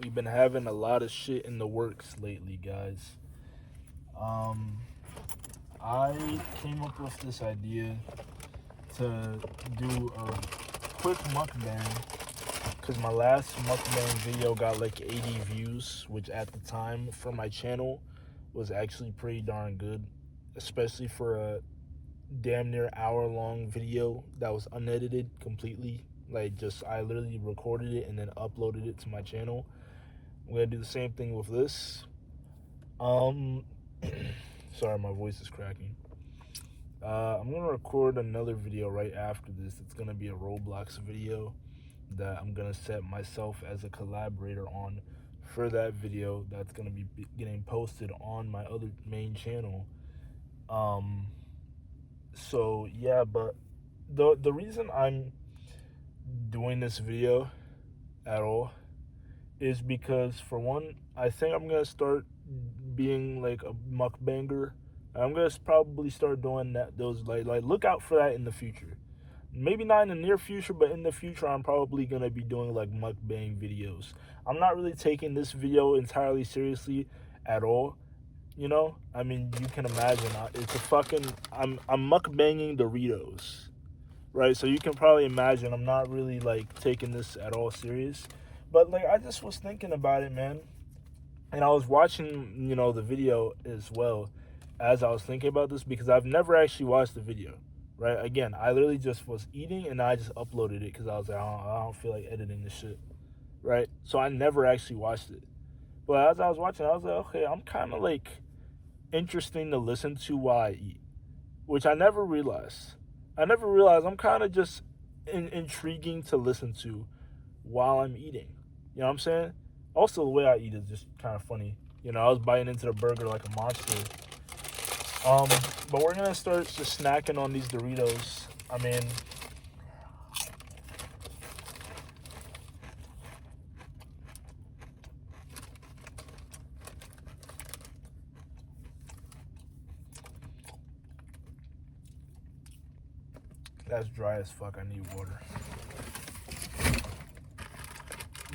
We've been having a lot of shit in the works lately, guys. I came up with this idea to do a quick mukbang because my last mukbang video got like 80 views, which at the time for my channel was actually pretty darn good, especially for a damn near hour-long video that was unedited completely. Like, just I literally recorded it and then uploaded it to my channel. I'm gonna do the same thing with this. Um, sorry, my voice is cracking. I'm gonna record another video right after this. It's gonna be a Roblox video that I'm gonna set myself as a collaborator on for that video. That's gonna be getting posted on my other main channel. So yeah, but the reason I'm doing this video at all is because, for one, I think I'm gonna start being like a mukbanger. I'm gonna probably start doing that. Those like look out for that in the future. Maybe not in the near future, but in the future, I'm probably gonna be doing like mukbang videos. I'm not really taking this video entirely seriously at all. You know, I mean, you can imagine it's a fucking I'm mukbanging Doritos, right? So you can probably imagine I'm not really like taking this at all serious. But like, I just was thinking about it, man, and I was watching, the video as well as I was thinking about this, because I've never actually watched the video, right? Again, I literally just was eating and I just uploaded it because I was like, I don't feel like editing this shit, right? So I never actually watched it. But as I was watching, I was like, okay, I'm kind of like interesting to listen to while I eat, which I never realized. I'm kind of just intriguing to listen to while I'm eating. You know what I'm saying? Also, the way I eat is just kind of funny. I was biting into the burger like a monster. But we're gonna start just snacking on these Doritos. I mean, that's dry as fuck. I need water.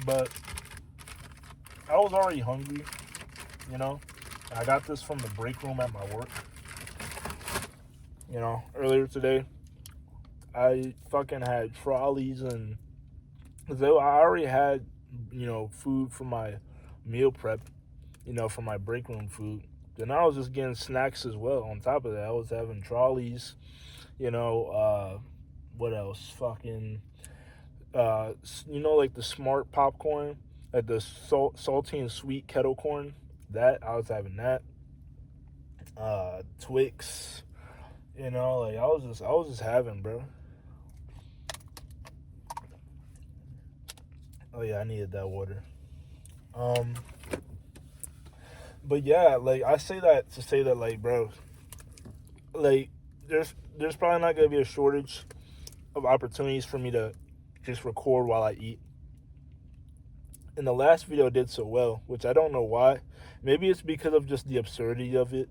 But I was already hungry, I got this from the break room at my work. Earlier today, I fucking had trolleys, and I already had, food for my meal prep, for my break room food. Then I was just getting snacks as well. On top of that, I was having trolleys, what else? Fucking, like the smart popcorn, like the salty and sweet kettle corn. That I was having that. Twix, like I was just having, bro. Oh yeah, I needed that water. But yeah, like I say that to say that, like, bro, like there's probably not gonna be a shortage of opportunities for me to just record while I eat. And the last video did so well, which I don't know why. Maybe it's because of just the absurdity of it.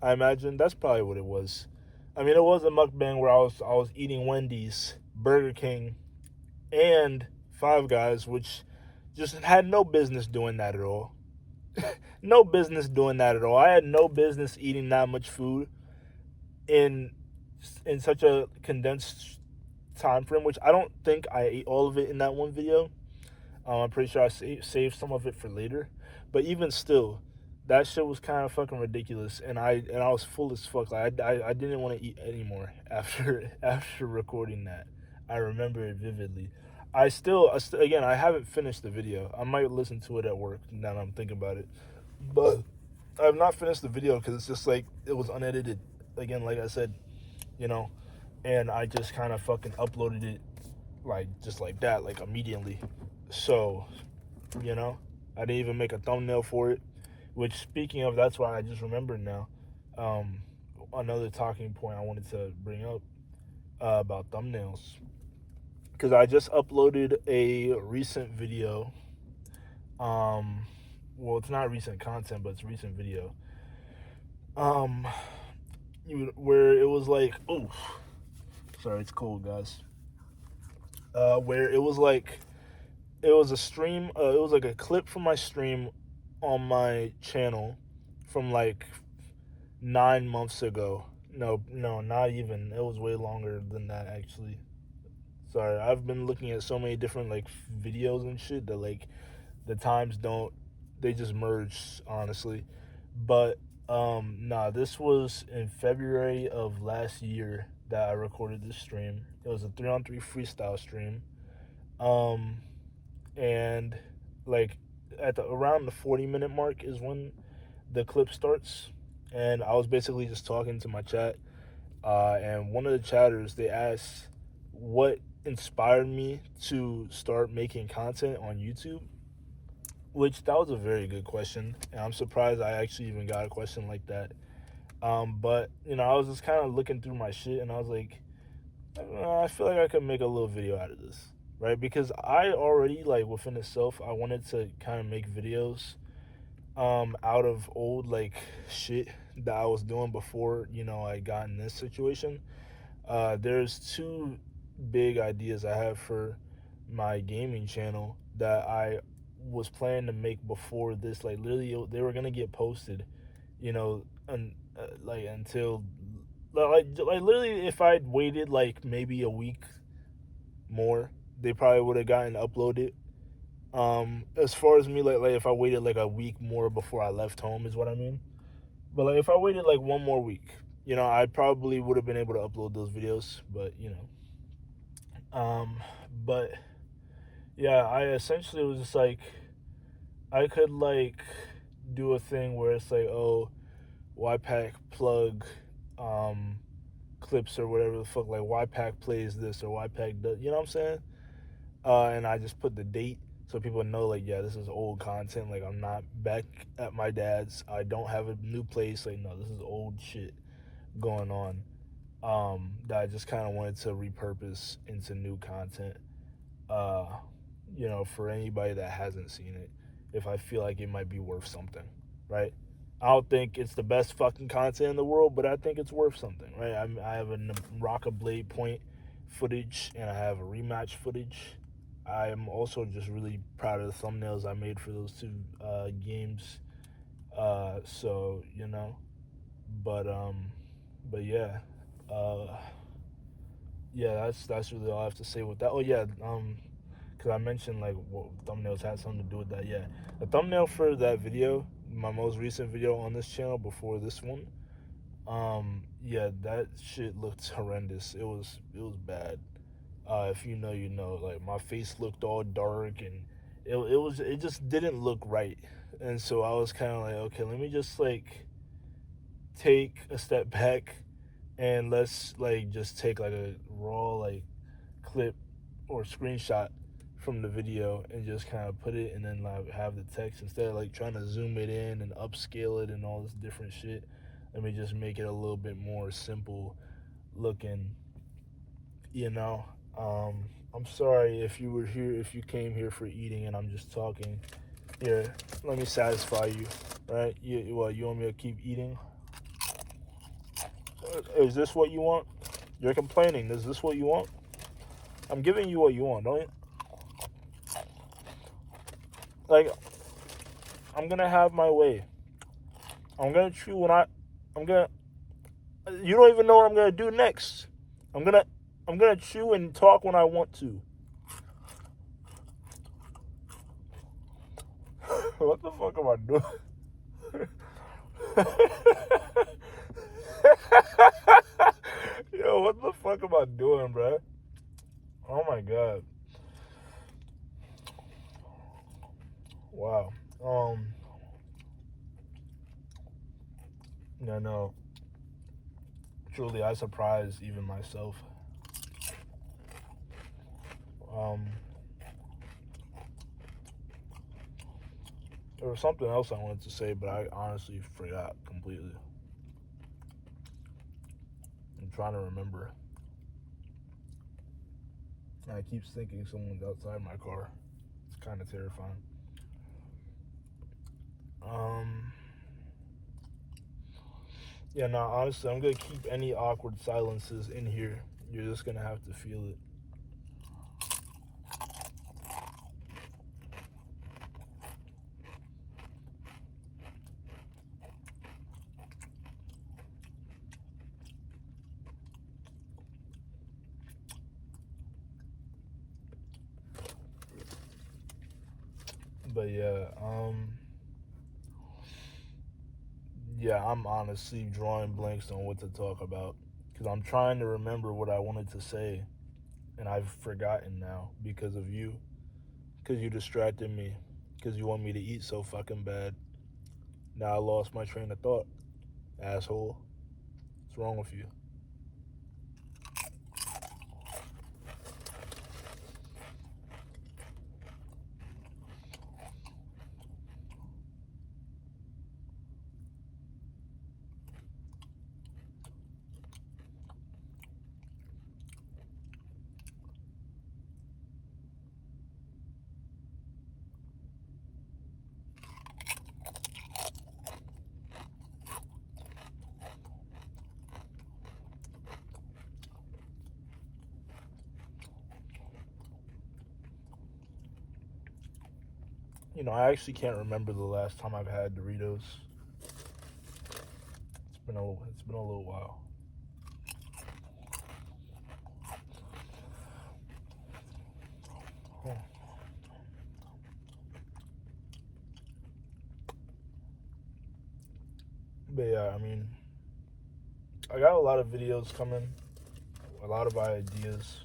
I imagine that's probably what it was. I mean, it was a mukbang where I was eating Wendy's, Burger King, and Five Guys, which just had no business doing that at all. No business doing that at all. I had no business eating that much food in such a condensed time frame, which I don't think I ate all of it in that one video. I'm pretty sure I saved some of it for later. But even still, that shit was kind of fucking ridiculous, and I was full as fuck. Like I didn't want to eat anymore after recording that. I remember it vividly. Again, I haven't finished the video. I might listen to it at work now that I'm thinking about it, but I have not finished the video because it's just like it was unedited. Again, like I said, and I just kind of fucking uploaded it like just like that, like immediately. So, I didn't even make a thumbnail for it. Which, speaking of, that's why I just remembered now. Another talking point I wanted to bring up about thumbnails, because I just uploaded a recent video. Well, it's not recent content, but it's recent video. Where it was like, oh, sorry, it's cold, guys. Where it was like it was a stream. It was like a clip from my stream on my channel from like 9 months ago. No, not even. It was way longer than that, actually. Sorry, I've been looking at so many different like videos and shit that like the times don't, they just merge, honestly. But nah, this was in February of last year that I recorded this stream. It was a 3-on-3 freestyle stream. Um and like at the around the 40-minute mark is when the clip starts, and I was basically just talking to my chat, and one of the chatters, they asked what inspired me to start making content on YouTube, which that was a very good question, and I'm surprised I actually even got a question like that. But I was just kind of looking through my shit, and I was like, I feel like I could make a little video out of this, right? Because I already, like, within itself, I wanted to kind of make videos out of old, like, shit that I was doing before, I got in this situation. There's two big ideas I have for my gaming channel that I was planning to make before this. Like, literally, they were gonna get posted, like, until like literally, if I'd waited like maybe a week more, they probably would have gotten uploaded. As far as me, like if I waited like a week more before I left home, is what I mean. But like if I waited like one more week, I probably would have been able to upload those videos. But yeah, I essentially was just like, I could like do a thing where it's like, oh, YPack plug clips or whatever the fuck, like YPack plays this or YPack does, you know what I'm saying? And I just put the date so people know, like, yeah, this is old content. Like, I'm not back at my dad's. I don't have a new place. Like, no, this is old shit going on, that I just kind of wanted to repurpose into new content, for anybody that hasn't seen it, if I feel like it might be worth something, right? I don't think it's the best fucking content in the world, but I think it's worth something, right? I have a Rock Blade point footage, and I have a rematch footage. I am also just really proud of the thumbnails I made for those two games. So but yeah, yeah, that's really all I have to say with that. Oh yeah, because I mentioned like what thumbnails had something to do with that. Yeah, the thumbnail for that video, my most recent video on this channel before this one, yeah, that shit looked horrendous. It was bad. If you know, you know. Like, my face looked all dark, and it just didn't look right. And so I was kind of like, okay, let me just like take a step back, and let's like just take like a raw like clip or screenshot from the video and just kind of put it, and then like have the text, instead of like trying to zoom it in and upscale it and all this different shit. Let me just make it a little bit more simple looking, I'm sorry if you were here, if you came here for eating and I'm just talking. Here, let me satisfy you, right? You want me to keep eating? Is this what you want? You're complaining. Is this what you want? I'm giving you what you want, don't you? Like, I'm gonna have my way. I'm gonna chew when I'm gonna. You don't even know what I'm gonna do next. I'm gonna chew and talk when I want to. What the fuck am I doing? Yo, what the fuck am I doing, bro? Oh my god. Wow. No. Truly, I surprised even myself. There was something else I wanted to say, but I honestly forgot completely. I'm trying to remember. And I keep thinking someone's outside my car. It's kind of terrifying. Yeah, no, honestly, I'm gonna keep any awkward silences in here. You're just gonna have to feel it. But yeah, I'm honestly drawing blanks on what to talk about because I'm trying to remember what I wanted to say, and I've forgotten now because of you, because you distracted me, because you want me to eat so fucking bad. Now I lost my train of thought, asshole. What's wrong with you? You know, I actually can't remember the last time I've had Doritos. It's been a little while. Oh. But yeah, I mean, I got a lot of videos coming, a lot of ideas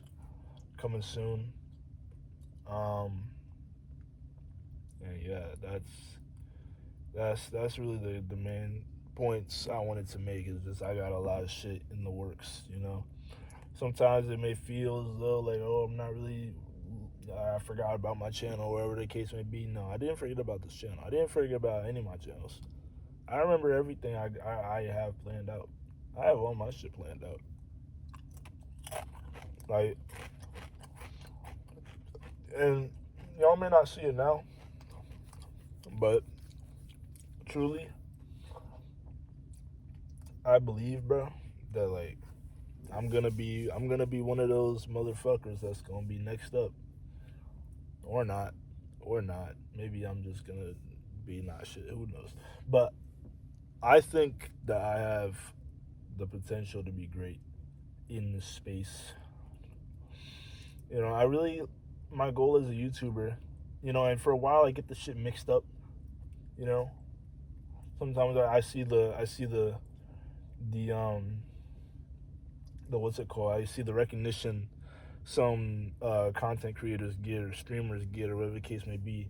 coming soon. Um, and yeah, that's really the main points I wanted to make. Is just I got a lot of shit in the works. You know, sometimes it may feel as though like, oh, I'm not really. I forgot about my channel, wherever the case may be. No, I didn't forget about this channel. I didn't forget about any of my channels. I remember everything I have planned out. I have all my shit planned out. Like, and y'all may not see it now, but truly, I believe, bro, that like I'm gonna be one of those motherfuckers that's gonna be next up, or not, or not. Maybe I'm just gonna be not shit. Who knows? But I think that I have the potential to be great in this space. You know, I really, my goal as a YouTuber, you know, and for a while I get the shit mixed up. You know, sometimes I see the the what's it called? I see the recognition some content creators get or streamers get or whatever the case may be,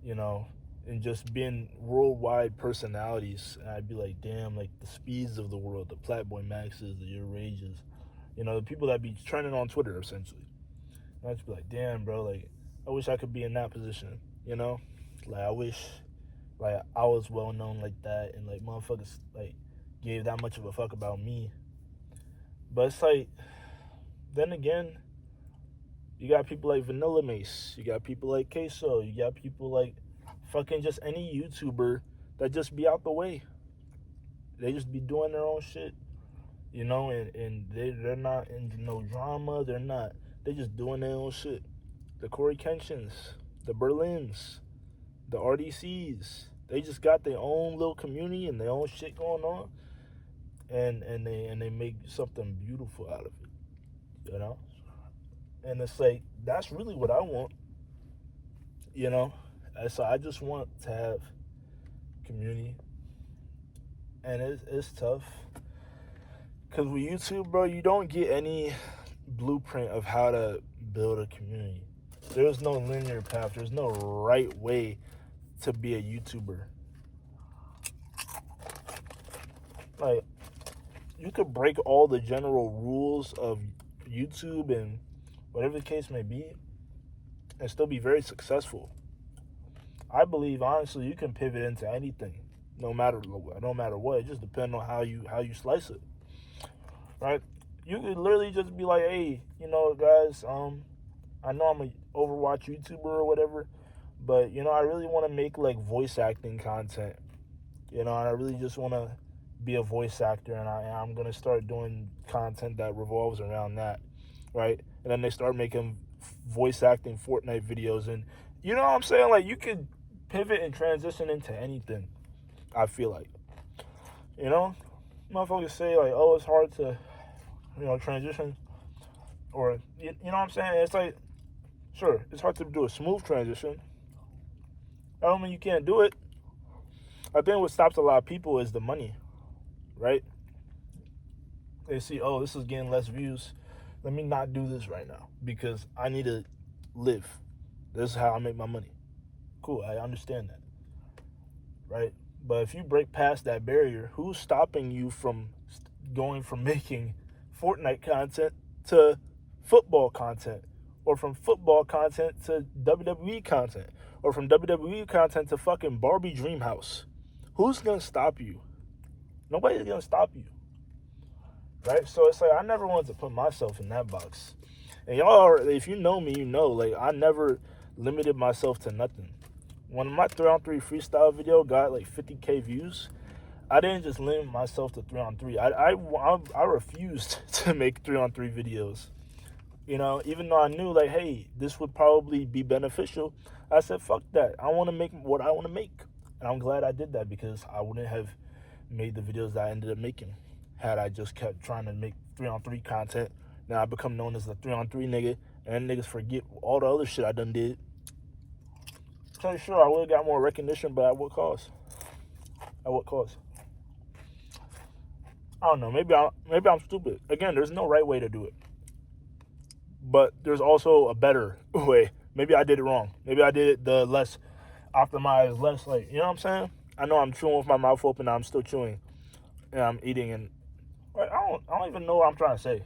you know, and just being worldwide personalities. And I'd be like, damn, like the Speeds of the world, the Platboy Maxes, the Your Rages, you know, the people that be trending on Twitter essentially. And I'd just be like, damn, bro, like I wish I could be in that position, you know? Like I wish like I was well known like that and like motherfuckers like gave that much of a fuck about me. But it's like then again, you got people like Vanilla Mace, you got people like Queso, you got people like fucking just any YouTuber that just be out the way. They just be doing their own shit, you know, and they're not in no drama, they just doing their own shit. The Corey Kenshins, the Berlins, the RDCs, they just got their own little community and their own shit going on, and they make something beautiful out of it, you know. And it's like that's really what I want, you know. And so I just want to have community, and it's tough because with YouTube, bro, you don't get any blueprint of how to build a community. There's no linear path. There's no right way to be a YouTuber. Like, you could break all the general rules of YouTube and whatever the case may be and still be very successful. I believe honestly you can pivot into anything, no matter what. It just depends on how you slice it, right? You could literally just be like, hey, you know, guys, I know I'm a Overwatch YouTuber or whatever, but you know, I really want to make like voice acting content, you know, and I really just want to be a voice actor, and I'm gonna start doing content that revolves around that, right? And then they start making voice acting Fortnite videos, and you know what I'm saying? Like, you could pivot and transition into anything. I feel like, you know, motherfuckers say like, oh, it's hard to, you know, transition, or you know what I'm saying? It's like, sure, it's hard to do a smooth transition. don't mean you can't do it. I think what stops a lot of people is the money, right? They see, oh, this is getting less views. Let me not do this right now because I need to live. This is how I make my money. Cool, I understand that, right? But if you break past that barrier, who's stopping you from going from making Fortnite content to football content, or from football content to WWE content, or from WWE content to fucking Barbie Dreamhouse? Who's gonna stop you? Nobody's gonna stop you, right? So it's like I never wanted to put myself in that box. And y'all are, if you know me, you know, like I never limited myself to nothing. When my 3-on-3 freestyle video got like 50K views, I didn't just limit myself to 3-on-3. I refused to make 3-on-3 videos. You know, even though I knew like, hey, this would probably be beneficial, I said, fuck that. I want to make what I want to make. And I'm glad I did that because I wouldn't have made the videos that I ended up making had I just kept trying to make 3-on-3 content. Now I become known as the 3-on-3 nigga, and niggas forget all the other shit I done did. So sure, I would have got more recognition, but at what cost? At what cost? I don't know. Maybe I'm stupid. Again, there's no right way to do it, but there's also a better way. Maybe I did it wrong. Maybe I did it the less optimized, less like, you know what I'm saying? I know I'm chewing with my mouth open. I'm still chewing, and I'm eating, and like, I don't even know what I'm trying to say.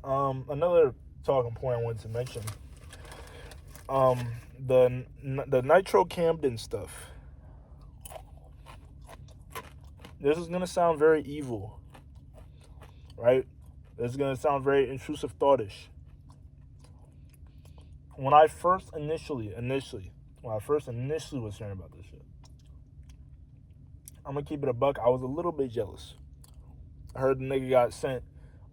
Another talking point I wanted to mention. The Nitro Camden stuff. This is gonna sound very evil, right? This is gonna sound very intrusive thoughtish. When I first initially was hearing about this shit, I'm gonna keep it a buck. I was a little bit jealous. I heard the nigga got sent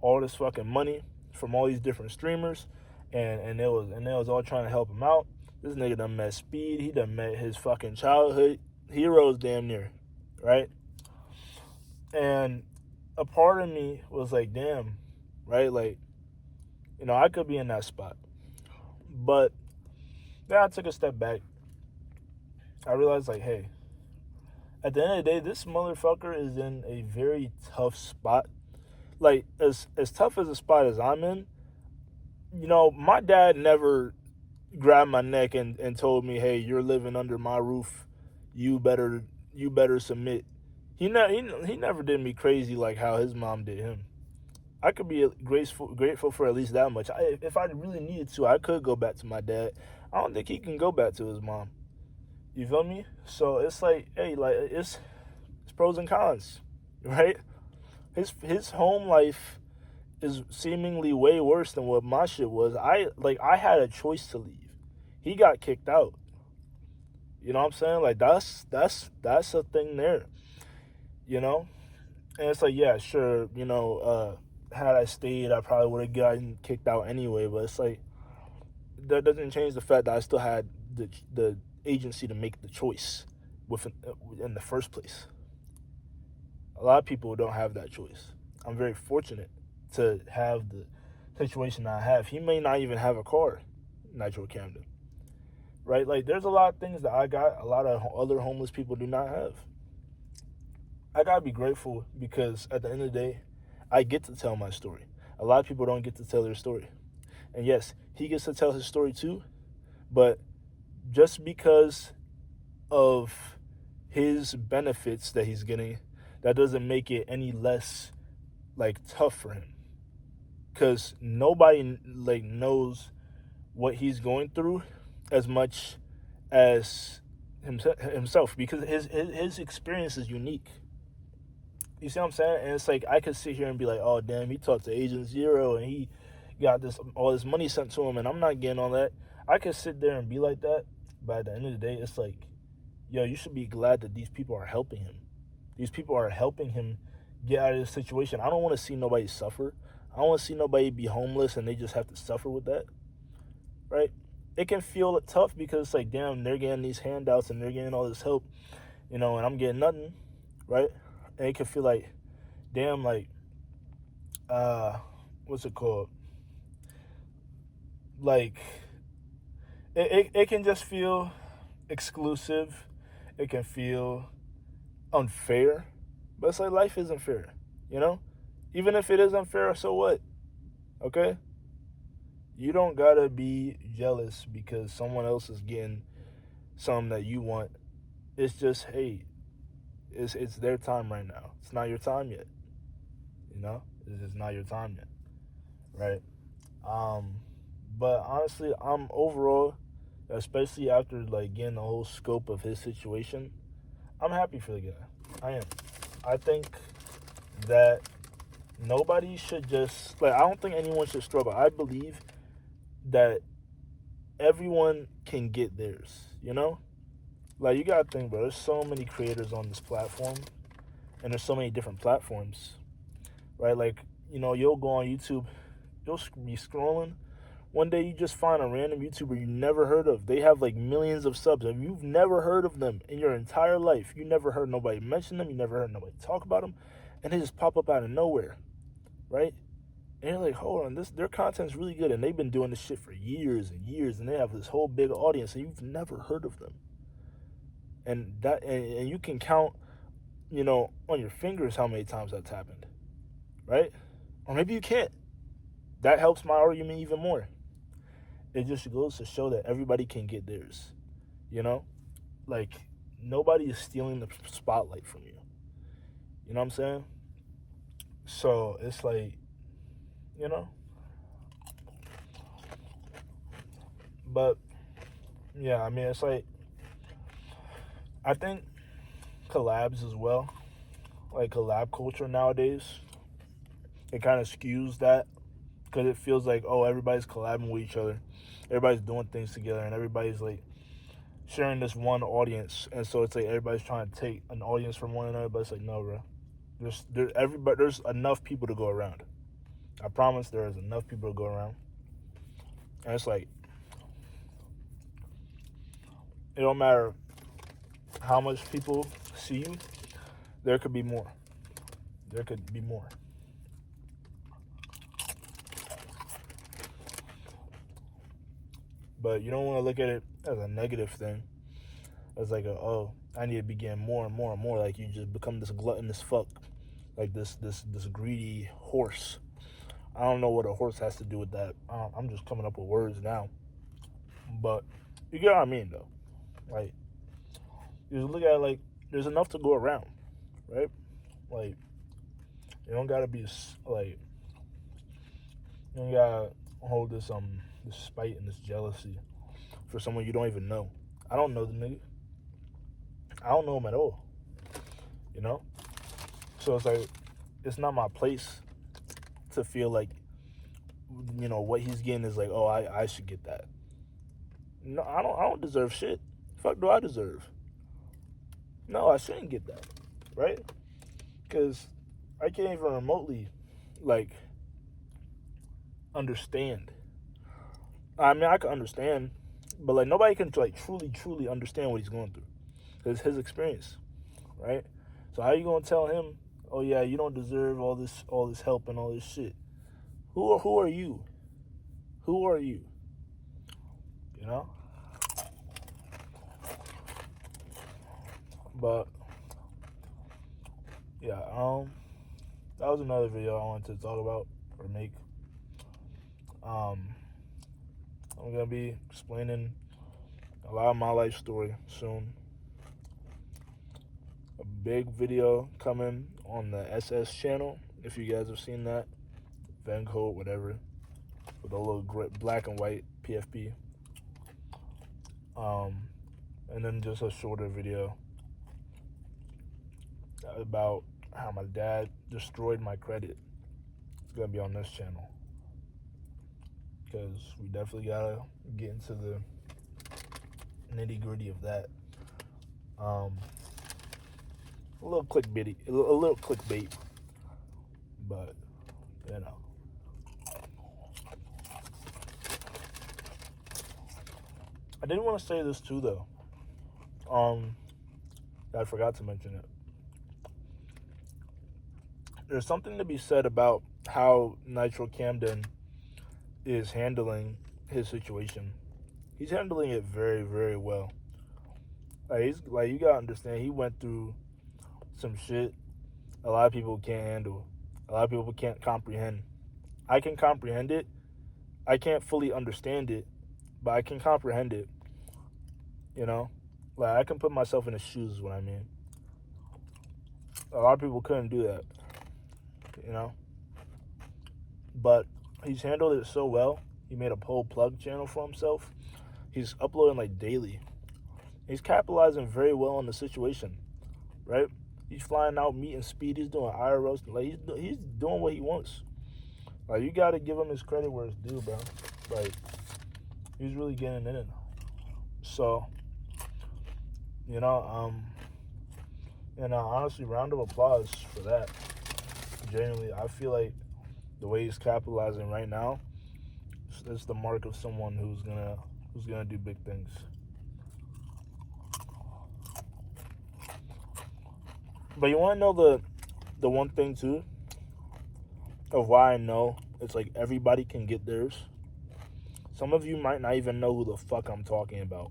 all this fucking money from all these different streamers, and they was all trying to help him out. This nigga done met Speed. He done met his fucking childhood heroes damn near, right? And a part of me was like, damn, right? Like, you know, I could be in that spot. But then I took a step back. I realized, like, hey, at the end of the day, this motherfucker is in a very tough spot. Like, as tough as a spot as I'm in, you know, my dad never grabbed my neck and told me, hey, you're living under my roof. You better submit. He never did me crazy like how his mom did him. I could be grateful for at least that much. If I really needed to, I could go back to my dad. I don't think he can go back to his mom. You feel me? So it's like, hey, like it's pros and cons, right? His home life is seemingly way worse than what my shit was. I had a choice to leave. He got kicked out. You know what I'm saying? Like that's a thing there. You know? And it's like, yeah, sure, you know, had I stayed, I probably would have gotten kicked out anyway. But it's like that doesn't change the fact that I still had the agency to make the choice in the first place. A lot of people don't have that choice. I'm very fortunate to have the situation I have. He may not even have a car, Nitro Camden, right? Like, there's a lot of things that I got, a lot of other homeless people do not have. I gotta be grateful because at the end of the day, I get to tell my story. A lot of people don't get to tell their story. And yes, he gets to tell his story too, but just because of his benefits that he's getting, that doesn't make it any less like tough for him. Because nobody like knows what he's going through as much as himself, because his experience is unique. You see what I'm saying? And it's like, I could sit here and be like, oh, damn, he talked to Agent Zero and he got all this money sent to him and I'm not getting all that. I could sit there and be like that, but at the end of the day, it's like, yo, you should be glad that these people are helping him. These people are helping him get out of this situation. I don't want to see nobody suffer. I don't want to see nobody be homeless and they just have to suffer with that, right? It can feel tough because it's like, damn, they're getting these handouts and they're getting all this help, you know, and I'm getting nothing, right? And it can feel like, damn, like, what's it called? Like, it can just feel exclusive. It can feel unfair. But it's like life isn't fair, you know? Even if it is unfair, so what? Okay? You don't gotta be jealous because someone else is getting something that you want. It's just, hey, it's their time right now. It's not your time yet. You know? It's just not your time yet. Right? Um, but honestly, I'm overall, especially after like getting the whole scope of his situation, I'm happy for the guy. I am. I think that nobody should just like. I don't think anyone should struggle. I believe that everyone can get theirs. You know, like you gotta think, bro. There's so many creators on this platform, and there's so many different platforms, right? Like you'll go on YouTube, you'll be scrolling. One day you just find a random YouTuber you never heard of. They have like millions of subs, and you've never heard of them in your entire life. You never heard nobody mention them. You never heard nobody talk about them, and they just pop up out of nowhere, right? And you're like, hold on, their content's really good, and they've been doing this shit for years and years, and they have this whole big audience, and you've never heard of them. And you can count, on your fingers how many times that's happened, right? Or maybe you can't. That helps my argument even more. It just goes to show that everybody can get theirs, you know? Like, nobody is stealing the spotlight from you. You know what I'm saying? So, it's like, you know? But, yeah, I mean, it's like, I think collabs as well, like collab culture nowadays, it kind of skews that because it feels like, oh, everybody's collabing with each other. Everybody's doing things together, and everybody's like sharing this one audience, and so it's like everybody's trying to take an audience from one another. But it's like, no, bro. There's enough people to go around. I promise there is enough people to go around, and it's like it don't matter how much people see you. There could be more. There could be more. But you don't want to look at it as a negative thing. As like oh, I need to be getting more and more and more. Like you just become this gluttonous fuck, like this greedy horse. I don't know what a horse has to do with that. I'm just coming up with words now. But you get what I mean, though. Like you just look at it like there's enough to go around, right? Like you don't gotta be like you don't gotta hold this spite and this jealousy for someone you don't even know. I don't know the nigga. I don't know him at all. You know? So it's like it's not my place to feel like what he's getting is like, oh, I should get that. No, I don't deserve shit. Fuck do I deserve? No, I shouldn't get that. Right? Because I can't even remotely like understand. I mean, I can understand, but like nobody can like truly understand what he's going through. It's his experience, right? So how you gonna tell him, oh yeah, you don't deserve all this help and all this shit? Who are you? Who are you? You know? But yeah, that was another video I wanted to talk about or make. I'm gonna be explaining a lot of my life story soon. A big video coming on the SS channel, if you guys have seen that. Van Code, whatever, with a little black and white PFP. And then just a shorter video about how my dad destroyed my credit. It's gonna be on this channel because we definitely gotta get into the nitty-gritty of that. A little clickbaity, a little clickbait, but you know. I did want to say this too, though. I forgot to mention it. There's something to be said about how Nitro Camden is handling his situation. he's handling it very, very well. Like, you gotta understand, he went through some shit a lot of people can't handle. A lot of people can't comprehend. I can comprehend it. I can't fully understand it, but I can comprehend it. You know, like I can put myself in his shoes. Is what I mean. A lot of people couldn't do that. You know, but he's handled it so well. He made a whole plug channel for himself. He's uploading like daily. He's capitalizing very well on the situation, right? He's flying out, meeting speed. He's doing IRLs. Like he's doing what he wants. Like you got to give him his credit where it's due, bro. Like he's really getting in it. So, honestly, round of applause for that. Genuinely, I feel like the way he's capitalizing right now, it's the mark of someone who's gonna do big things. But you want to know the one thing too of why I know it's like everybody can get theirs. Some of you might not even know who the fuck I'm talking about.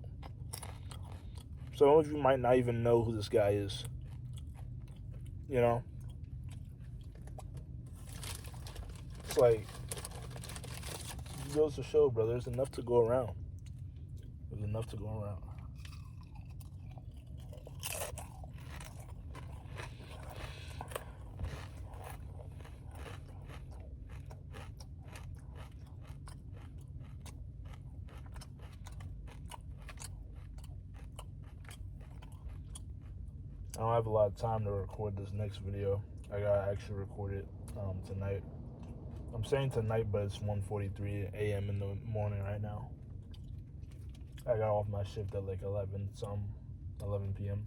Some of you might not even know who this guy is. You know? It's like, it goes to show, bro, there's enough to go around. There's enough to go around. I don't have a lot of time to record this next video. I gotta actually record it tonight. I'm saying tonight, but it's 1:43 a.m. in the morning right now. I got off my shift at like 11 p.m.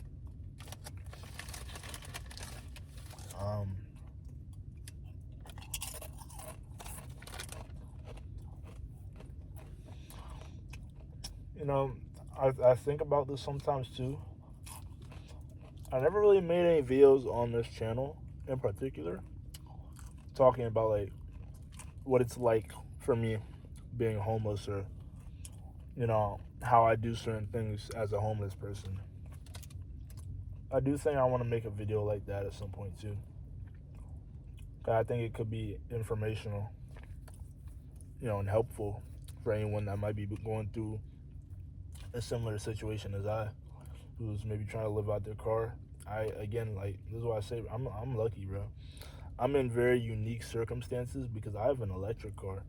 I think about this sometimes too. I never really made any videos on this channel in particular talking about like what it's like for me being homeless, or how I do certain things as a homeless person. I do think I want to make a video like that at some point too. I think it could be informational, and helpful for anyone that might be going through a similar situation as I, who's maybe trying to live out their car. This is why I say I'm lucky, bro. I'm in very unique circumstances because I have an electric car.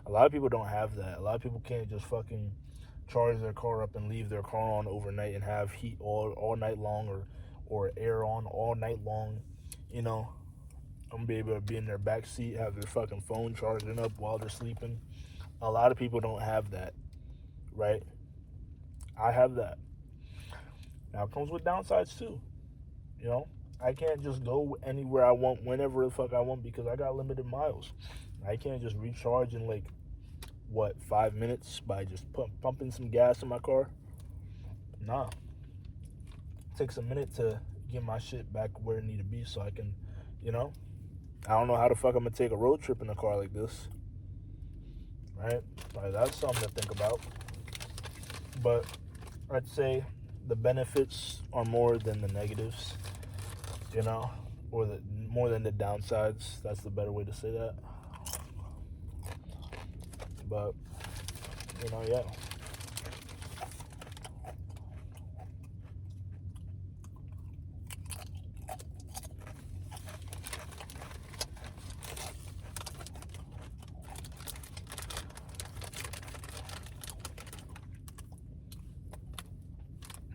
A lot of people don't have that. A lot of people can't just fucking charge their car up and leave their car on overnight and have heat all night long, or air on all night long. I'm gonna be able to be in their back seat, have their fucking phone charging up while they're sleeping. A lot of people don't have that, right? I have that. Now it comes with downsides too. I can't just go anywhere I want, whenever the fuck I want, because I got limited miles. I can't just recharge in 5 minutes by just pumping some gas in my car. Nah. It takes a minute to get my shit back where it need to be so I can, I don't know how the fuck I'm gonna take a road trip in a car like this. Right? Like, that's something to think about. But I'd say the benefits are more than the negatives, or more than the downsides. That's the better way to say that. But, yeah.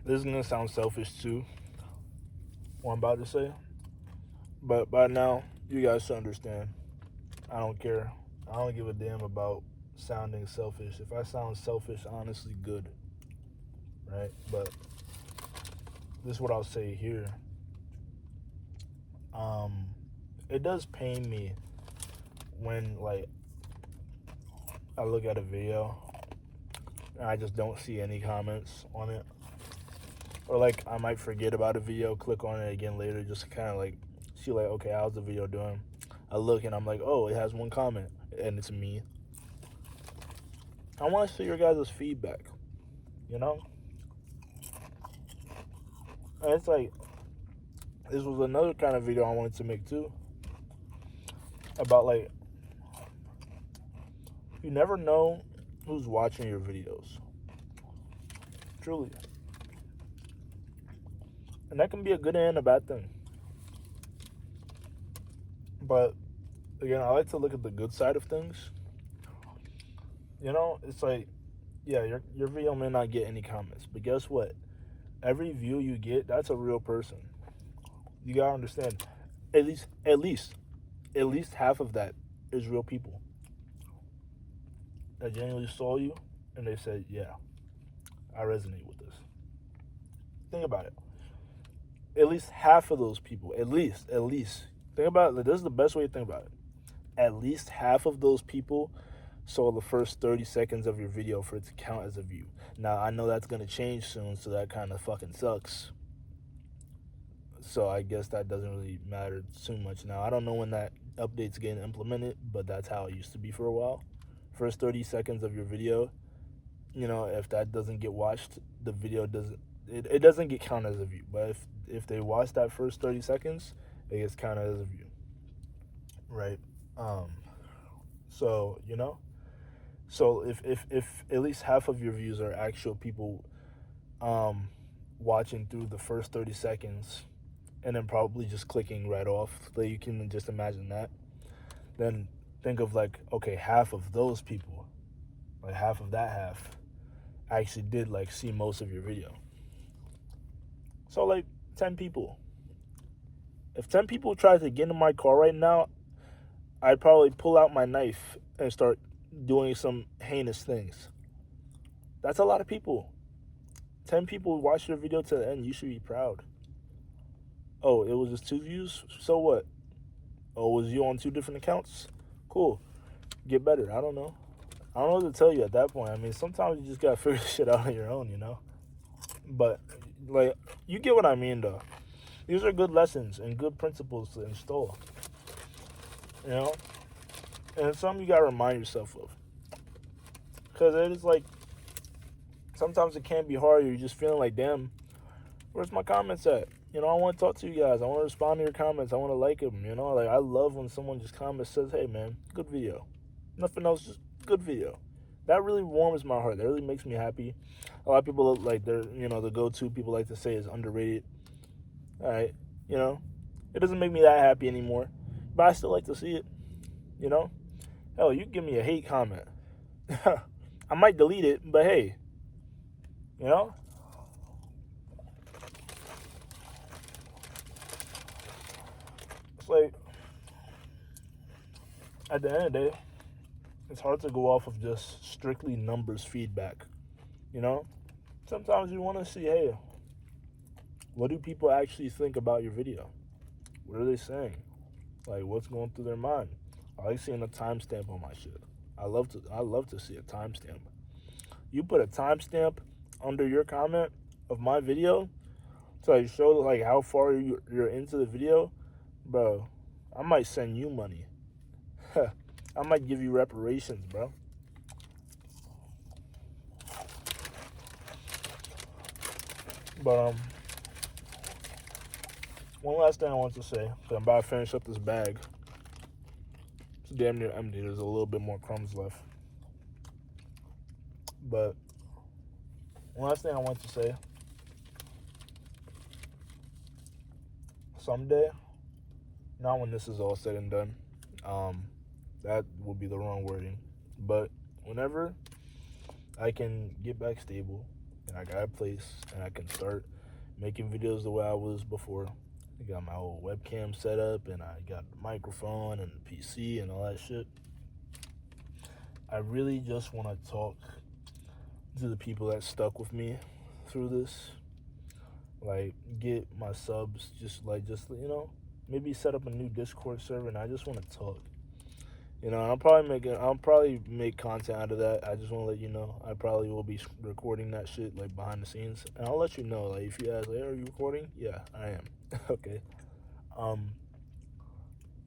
This is going to sound selfish too, what I'm about to say. But by now, you guys should understand. I don't care. I don't give a damn about sounding selfish. If I sound selfish, honestly, good. Right? But this is what I'll say here. It does pain me when, I look at a video and I just don't see any comments on it. Or, I might forget about a video, click on it again later, just to kind of, see, okay, how's the video doing? I look and I'm like, oh, it has one comment, and it's me. I want to see your guys' feedback. you know? And it's like, this was another kind of video I wanted to make too. About like, you never know who's watching your videos. Truly. And that can be a good and a bad thing. But again, I like to look at the good side of things. You know, it's like, yeah, your video may not get any comments, but guess what? Every view you get, that's a real person. You gotta understand, at least half of that is real people that genuinely saw you and they said, yeah, I resonate with this. Think about it. At least half of those people, at least. Think about it. This is the best way to think about it. At least half of those people saw the first 30 seconds of your video for it to count as a view. Now, I know that's going to change soon, so that kind of fucking sucks. So I guess that doesn't really matter too much now. I don't know when that update's getting implemented, but that's how it used to be for a while. First 30 seconds of your video, you know, if that doesn't get watched, the video doesn't, it doesn't get counted as a view. But if they watch that first 30 seconds, it gets counted as a view. Right? So, you know, so if at least half of your views are actual people watching through the first 30 seconds and then probably just clicking right off, so you can just imagine that, then think of like, okay, half of those people, like half of that half, actually did like see most of your video. So like 10 people. If 10 people tried to get in my car right now, I'd probably pull out my knife and start doing some heinous things. That's a lot of people. 10 people watched your video to the end. You should be proud. Oh, it was just 2 views? So what? Oh, was you on 2 different accounts? Cool. Get better. I don't know. I don't know what to tell you at that point. I mean, sometimes you just gotta figure this shit out on your own, you know? But, like, you get what I mean, though. These are good lessons and good principles to install. You know? And it's something you gotta remind yourself of. Because it is like, sometimes it can be hard. You're just feeling like, damn, where's my comments at? You know, I want to talk to you guys. I want to respond to your comments. I want to like them, you know? Like, I love when someone just comments, says, hey, man, good video. Nothing else, just good video. That really warms my heart. That really makes me happy. A lot of people, like, they're, you know, the go-to people like to say is underrated. All right, you know? It doesn't make me that happy anymore. But I still like to see it, you know? Hell, you can give me a hate comment. I might delete it, but hey, you know? It's like, at the end of the day, it's hard to go off of just strictly numbers feedback, you know? Sometimes you want to see, hey, what do people actually think about your video? What are they saying? Like, what's going through their mind? I like seeing a timestamp on my shit. I love to see a timestamp. You put a timestamp under your comment of my video to like show like how far you're into the video, bro. I might send you money. I might give you reparations, bro. But one last thing I want to say, because I'm about to finish up this bag. It's damn near empty. There's a little bit more crumbs left. But one last thing I want to say. Someday, not when this is all said and done, that will be the wrong wording. But whenever I can get back stable and I got a place and I can start making videos the way I was before, I got my whole webcam set up and I got the microphone and the PC and all that shit. I really just want to talk to the people that stuck with me through this. Like, get my subs, just you know, maybe set up a new Discord server and I just want to talk. You know, I'll probably make content out of that. I just want to let you know. I probably will be recording that shit, like, behind the scenes. And I'll let you know, like, if you ask, like, are you recording? Yeah, I am. Okay. And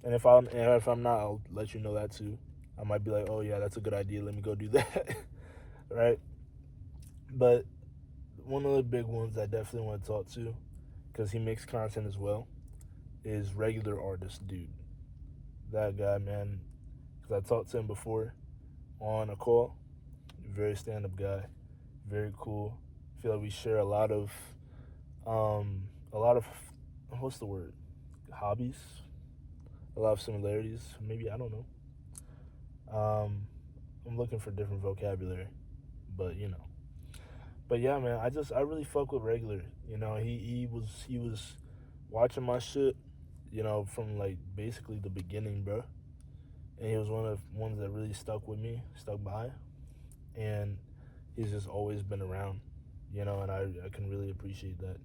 if I'm not, I'll let you know that too. I might be like, oh yeah, that's a good idea. Let me go do that. Right? But of the big ones I definitely want to talk to, because he makes content as well, is Regular Artist Dude. That guy, man, because I talked to him before on a call. Very stand-up guy, very cool. I feel like we share a lot of what's the word? Hobbies. A lot of similarities. Maybe, I don't know. I'm looking for different vocabulary, but you know. But yeah, man, I really fuck with Regular. You know, he was watching my shit, you know, from like basically the beginning, bro. And he was one of the ones that really stuck with me, stuck by, and he's just always been around, you know, and I can really appreciate that.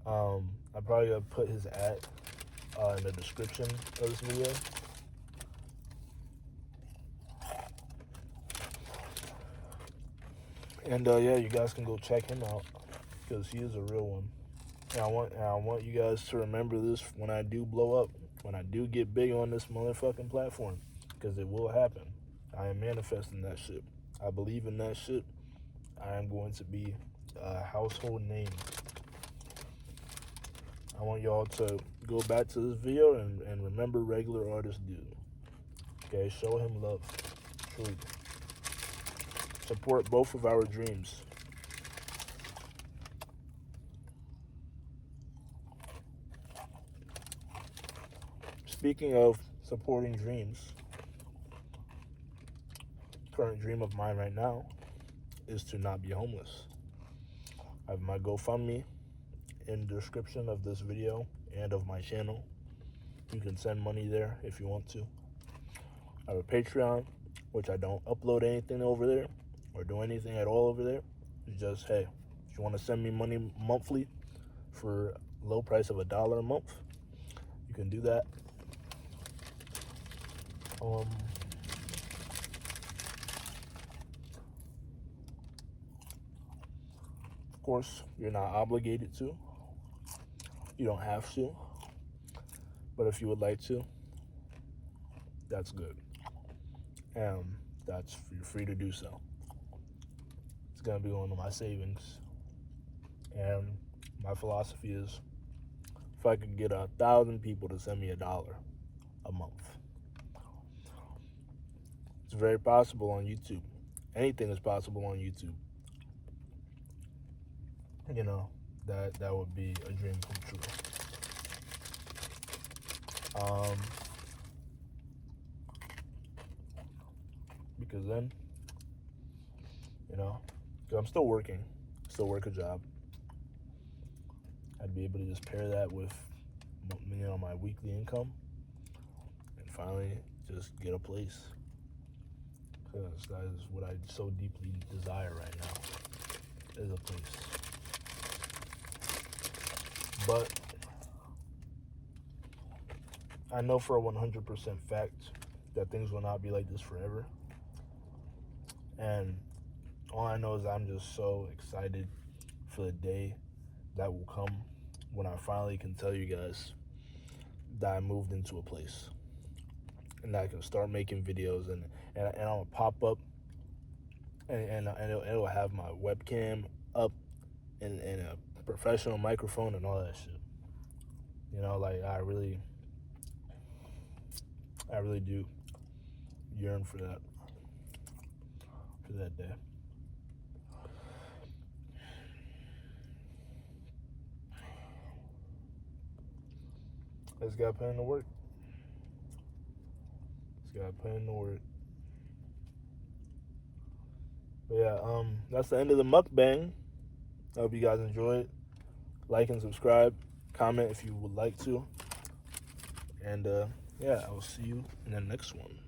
I probably gonna put his ad in the description of this video. And yeah, you guys can go check him out, because he is a real one. And I want you guys to remember this when I do blow up, when I do get big on this motherfucking platform, because it will happen. I am manifesting that shit. I believe in that shit. I am going to be a household name. I want y'all to go back to this video and remember Regular Artist Dude. Okay, show him love. Truly. Support both of our dreams. Speaking of supporting dreams, current dream of mine right now is to not be homeless. I have my GoFundMe in the description of this video and of my channel. You can send money there if you want to. I have a Patreon, which I don't upload anything over there or do anything at all over there. It's just, hey, if you want to send me money monthly for a low price of $1 a month, you can do that. Of course, you're not obligated to. You don't have to. But if you would like to, that's good. And you're free to do so. It's going to be one of my savings. And my philosophy is, if I could get 1,000 people to send me $1 a month, it's very possible on YouTube. Anything is possible on YouTube. You know, that would be a dream come true. Because then, you know, because I'm still working, still work a job. I'd be able to just pair that with, you know, my weekly income, and finally just get a place. Because that is what I so deeply desire right now, is a place. But I know for a 100% fact that things will not be like this forever. And all I know is I'm just so excited for the day that will come when I finally can tell you guys that I moved into a place. And that I can start making videos, and I'm gonna pop up and it'll have my webcam up and a professional microphone and all that shit. You know, like I really do yearn for that day. Let's get put in the work. But yeah, that's the end of the mukbang. I hope you guys enjoyed. Like and subscribe. Comment if you would like to. And yeah, I will see you in the next one.